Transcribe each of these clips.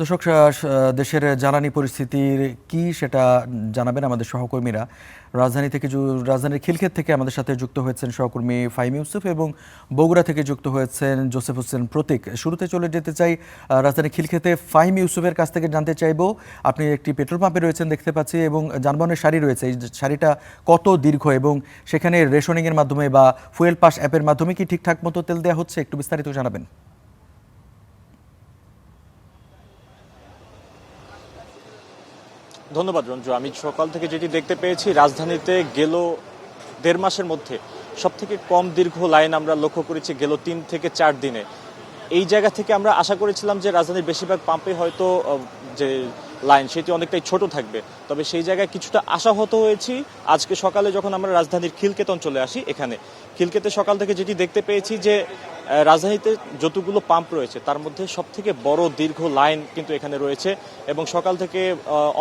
দর্শক, দেশের জ্বালানি পরিস্থিতির কি সেটা জানাবেন আমাদের সহকর্মীরা। রাজধানীর খিলক্ষেত থেকে আমাদের সাথে যুক্ত হয়েছেন সহকর্মী ফাহিম ইউসুফ এবং বগুড়া থেকে যুক্ত হয়েছেন জোসেফ হোসেন প্রতীক। শুরুতে চলে যেতে চাই রাজধানী খিলক্ষেতে ফাহিম ইউসুফের কাছ থেকে জানতে চাইব, আপনি একটি পেট্রোল পাম্পে রয়েছেন দেখতে পাচ্ছি এবং যানবাহনের সারি রয়েছে, এই সারিটা কত দীর্ঘ এবং সেখানে রেশনিংয়ের মাধ্যমে বা ফুয়েল পাস অ্যাপের মাধ্যমে কি ঠিকঠাক মতো তেল দেওয়া হচ্ছে, একটু বিস্তারিত জানাবেন। ধন্যবাদ রঞ্জু। আমি সকাল থেকে যেটি দেখতে পেয়েছি, রাজধানীতে গেল ১.৫ মাসের মধ্যে সবথেকে কম দীর্ঘ লাইন আমরা লক্ষ্য করেছি গেল ৩ থেকে ৪ দিনে। এই জায়গা থেকে আমরা আশা করেছিলাম যে রাজধানীর বেশিরভাগ পাম্পে হয়তো যে লাইন সেটি অনেকটাই ছোট থাকবে, তবে সেই জায়গায় কিছুটা আশাহত হয়েছি আজকে সকালে যখন আমরা রাজধানীর খিলক্ষেত অঞ্চলে আসি। এখানে খিলক্ষেতে সকাল থেকে যেটি দেখতে পেয়েছি যে রাজধানীতে যতগুলো পাম্প রয়েছে তার মধ্যে সবথেকে বড় দীর্ঘ লাইন কিন্তু এখানে রয়েছে এবং সকাল থেকে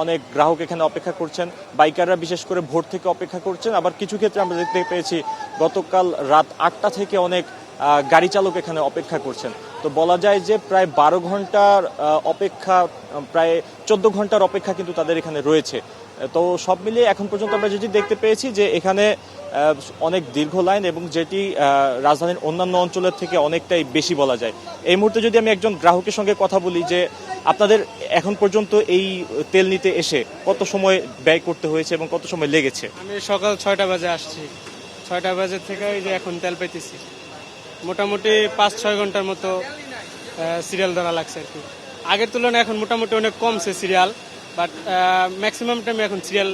অনেক গ্রাহক এখানে অপেক্ষা করছেন। বাইকাররা বিশেষ করে ভোর থেকে অপেক্ষা করছেন, আবার কিছু ক্ষেত্রে আমরা দেখতে পেয়েছি গতকাল রাত ৮টা থেকে অনেক গাড়ি চালক এখানে অপেক্ষা করছেন। তো বলা যায় যে প্রায় ১২ ঘন্টার অপেক্ষা, প্রায় ১৪ ঘন্টার অপেক্ষা কিন্তু তাদের এখানে রয়েছে। তো সব মিলিয়ে এখন পর্যন্ত আমরা যেটি দেখতে পেয়েছি যে এখানে অনেক দীর্ঘ লাইন এবং যেটি রাজধানীর অন্যান্য অঞ্চলের থেকে অনেকটাই বেশি বলা যায়। এই মুহূর্তে যদি আমি একজন গ্রাহকের সঙ্গে কথা বলি যে আপনাদের এখন পর্যন্ত এই তেল নিতে এসে কত সময় ব্যয় করতে হয়েছে এবং কত সময় লেগেছে? আমি সকাল ৬টা বাজে আসছি, ৬টা বাজে থেকে এই যে এখন তেল পেতেছি। মোটামুটি ৫-৬ ঘন্টার মতো সিরিয়াল ধরা লাগছে আর কি। আগের তুলনায় এখন মোটামুটি অনেক কমছে সিরিয়াল, বাট ম্যাক্সিমাম টাইমে এখন সিরিয়াল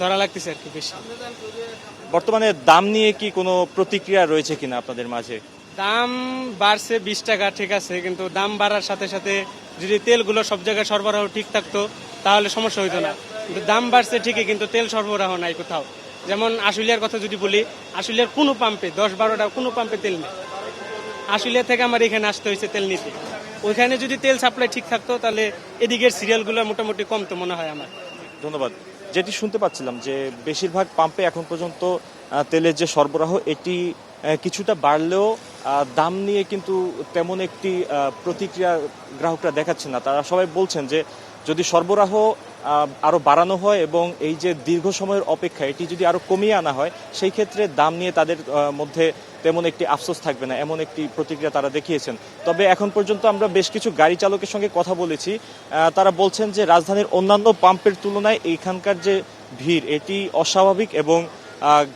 ধরা লাগতেছে আর কি বেশি। বর্তমানে দাম নিয়ে কি কোনো প্রতিক্রিয়া রয়েছে কিনা আপনাদের মাঝে? দাম বাড়ছে ২০ টাকা, ঠিক আছে, কিন্তু দাম বাড়ার সাথে সাথে যদি তেলগুলো সব জায়গায় সরবরাহ ঠিক থাকতো তাহলে সমস্যা হইতো না। কিন্তু দাম বাড়ছে ঠিকই, কিন্তু তেল সরবরাহ নাই কোথাও। যেমন আশুলিয়ার কথা যদি বলি, আশুলিয়ার কোনো পাম্পে ১০-১২টা কোনো পাম্পে তেল নেই। আশুলিয়া থেকে আমার এখানে আসতে হয়েছে তেল নিতে। ওইখানে যদি তেল সাপ্লাই ঠিক থাকতো তাহলে এদিকের সিরিয়ালগুলো মোটামুটি কমতো মনে হয় আমার। ধন্যবাদ। যেটি শুনতে পাচ্ছিলাম যে বেশিরভাগ পাম্পে এখন পর্যন্ত তেলের যে সরবরাহ এটি কিছুটা বাড়লেও দাম নিয়ে কিন্তু তেমন একটি প্রতিক্রিয়া গ্রাহকরা দেখাচ্ছেন না। তারা সবাই বলছেন যে যদি সরবরাহ আরও বাড়ানো হয় এবং এই যে দীর্ঘ সময়ের অপেক্ষা এটি যদি আরও কমিয়ে আনা হয়, সেই ক্ষেত্রে দাম নিয়ে তাদের মধ্যে তেমন একটি আফসোস থাকবে না, এমন একটি প্রতিক্রিয়া তারা দেখিয়েছেন। তবে এখন পর্যন্ত আমরা বেশ কিছু গাড়ি চালকের সঙ্গে কথা বলেছি, তারা বলছেন যে রাজধানীর অন্যান্য পাম্পের তুলনায় এইখানকার যে ভিড় এটি অস্বাভাবিক এবং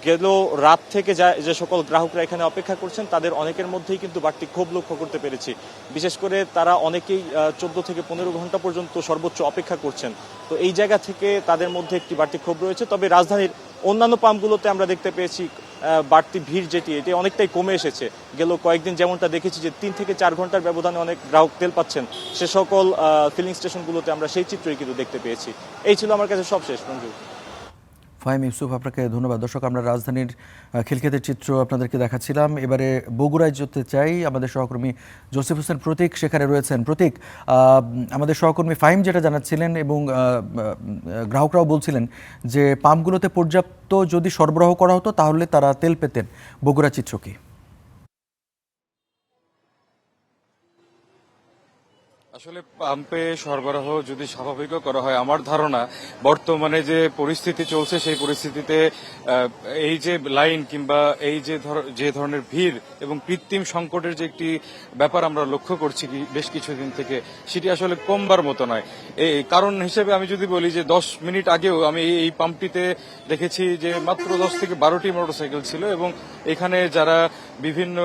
গেল রাত থেকে যে সকল গ্রাহকরা এখানে অপেক্ষা করছেন তাদের অনেকের মধ্যেই কিন্তু বাড়তি ক্ষোভ লক্ষ্য করতে পেরেছি। বিশেষ করে তারা অনেকেই ১৪ থেকে ১৫ ঘন্টা পর্যন্ত সর্বোচ্চ অপেক্ষা করছেন। তো এই জায়গা থেকে তাদের মধ্যে একটি বাড়তি ক্ষোভ রয়েছে। তবে রাজধানীর অন্যান্য পাম্পগুলোতে আমরা দেখতে পেয়েছি বাড়তি ভিড় এটি অনেকটাই কমে এসেছে। গেল কয়েকদিন যেমনটা দেখেছি যে ৩ থেকে ৪ ঘন্টার ব্যবধানে অনেক গ্রাহক তেল পাচ্ছেন, সে সকল ফিলিং স্টেশনগুলোতে আমরা সেই চিত্রই কিন্তু দেখতে পেয়েছি। এই ছিল আমার কাছে সবশেষ রঞ্জু। ফাহিম ইউসুফ, আপনাকে ধন্যবাদ। দর্শক, আমরা রাজধানীর খিলক্ষেতের চিত্র আপনাদেরকে দেখাচ্ছিলাম। এবারে বগুড়ায় যেতে চাই, আমাদের সহকর্মী জোসেফ হোসেন প্রতীক সেখানে রয়েছেন। প্রতীক, আমাদের সহকর্মী ফাহিম যেটা জানাচ্ছিলেন এবং গ্রাহকরাও বলছিলেন যে পাম্পগুলোতে পর্যাপ্ত যদি সরবরাহ করা হতো তাহলে তারা তেল পেতেন। বগুড়া চিত্র কি? আসলে পাম্পে সরবরাহ যদি স্বাভাবিকও করা হয়, আমার ধারণা বর্তমানে যে পরিস্থিতি চলছে সেই পরিস্থিতিতে এই যে লাইন কিংবা এই যে ধরনের ভিড় এবং কৃত্রিম সংকটের যে একটি ব্যাপার আমরা লক্ষ্য করছি বেশ কিছুদিন থেকে, সেটি আসলে কমবার মতো নয়। এই কারণ হিসেবে আমি যদি বলি যে ১০ মিনিট আগেও আমি এই পাম্পটিতে দেখেছি যে মাত্র ১০ থেকে ১২টি মোটরসাইকেল ছিল এবং এখানে যারা বিভিন্ন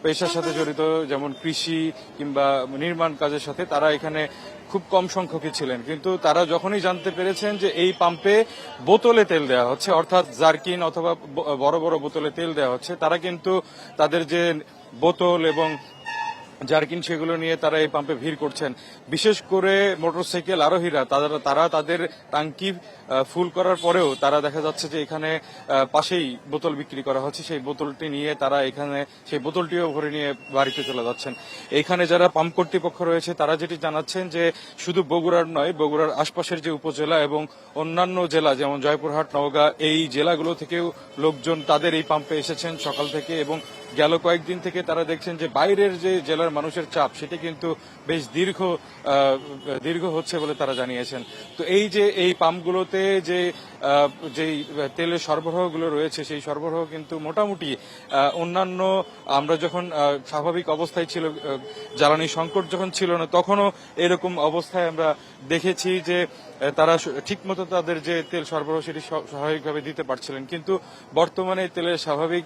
পেশার সাথে জড়িত, যেমন কৃষি কিংবা নির্মাণ কাজের সাথে, তারা এখানে খুব কম সংখ্যকই ছিলেন। কিন্তু তারা যখনই জানতে পেরেছেন যে এই পাম্পে বোতলে তেল দেওয়া হচ্ছে, অর্থাৎ জার্কিন অথবা বড় বড় বোতলে তেল দেওয়া হচ্ছে, তারা কিন্তু তাদের যে বোতল এবং জার্কিন সেগুলো নিয়ে তারা এই পাম্পে ভিড় করছেন। বিশেষ করে মোটরসাইকেল আরোহীরা তারা তাদের টাঙ্কি ফুল করার পরেও তারা দেখা যাচ্ছে যে এখানে পাশেই বোতল বিক্রি করা হচ্ছে, সেই বোতলটি নিয়ে তারা এখানে সেই বোতলটিও ভরে নিয়ে বাড়িতে চলে যাচ্ছেন। এখানে যারা পাম্প কর্তৃপক্ষ রয়েছে তারা যেটি জানাচ্ছেন যে শুধু বগুড়ার নয়, বগুড়ার আশপাশের যে উপজেলা এবং অন্যান্য জেলা যেমন জয়পুরহাট, নওগাঁ, এই জেলাগুলো থেকেও লোকজন তাদের এই পাম্পে এসেছেন সকাল থেকে এবং গেল কয়েকদিন থেকে তারা দেখছেন যে বাইরের যে জেলার মানুষের চাপ সেটা কিন্তু বেশ দীর্ঘ হচ্ছে বলে তারা জানিয়েছেন। তো এই যে এই পাম্পগুলোতে যে যেই তেলের সরবরাহগুলো রয়েছে সেই সরবরাহ কিন্তু মোটামুটি অন্যান্য আমরা যখন স্বাভাবিক অবস্থায় ছিল, জ্বালানি সংকট যখন ছিল না তখনও এরকম অবস্থায় আমরা দেখেছি যে তারা ঠিকমতো তাদের যে তেল সরবরাহ সেটি স্বাভাবিকভাবে দিতে পারছিলেন। কিন্তু বর্তমানে তেলের স্বাভাবিক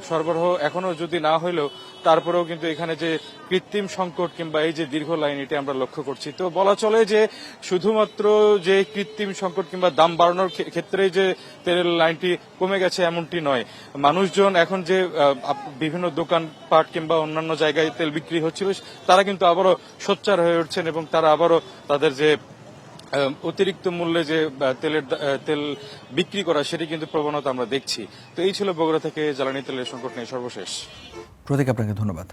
সরবরাহ এখনো যদি না হলেও তারপরেও কিন্তু এখানে যে কৃত্রিম সংকট কিংবা এই যে দীর্ঘ লাইন এটি আমরা লক্ষ্য করছি। তো বলা চলে যে শুধুমাত্র যে কৃত্রিম সংকট কিংবা দাম বাড়ানোর ক্ষেত্রে যে তেলের লাইনটি কমে গেছে এমনটি নয়, মানুষজন এখন যে বিভিন্ন দোকানপাট কিংবা অন্যান্য জায়গায় তেল বিক্রি হচ্ছিল তারা কিন্তু আবারও সোচ্চার হয়ে উঠছেন এবং তারা আবারও তাদের যে অতিরিক্ত মূল্যে যে তেল বিক্রি করা সেটি কিন্তু প্রবণতা আমরা দেখছি। তো এই ছিল বগুড়া থেকে জ্বালানি তেলের সংকট নিয়ে সর্বশেষ। প্রতীক, আপনাকে ধন্যবাদ।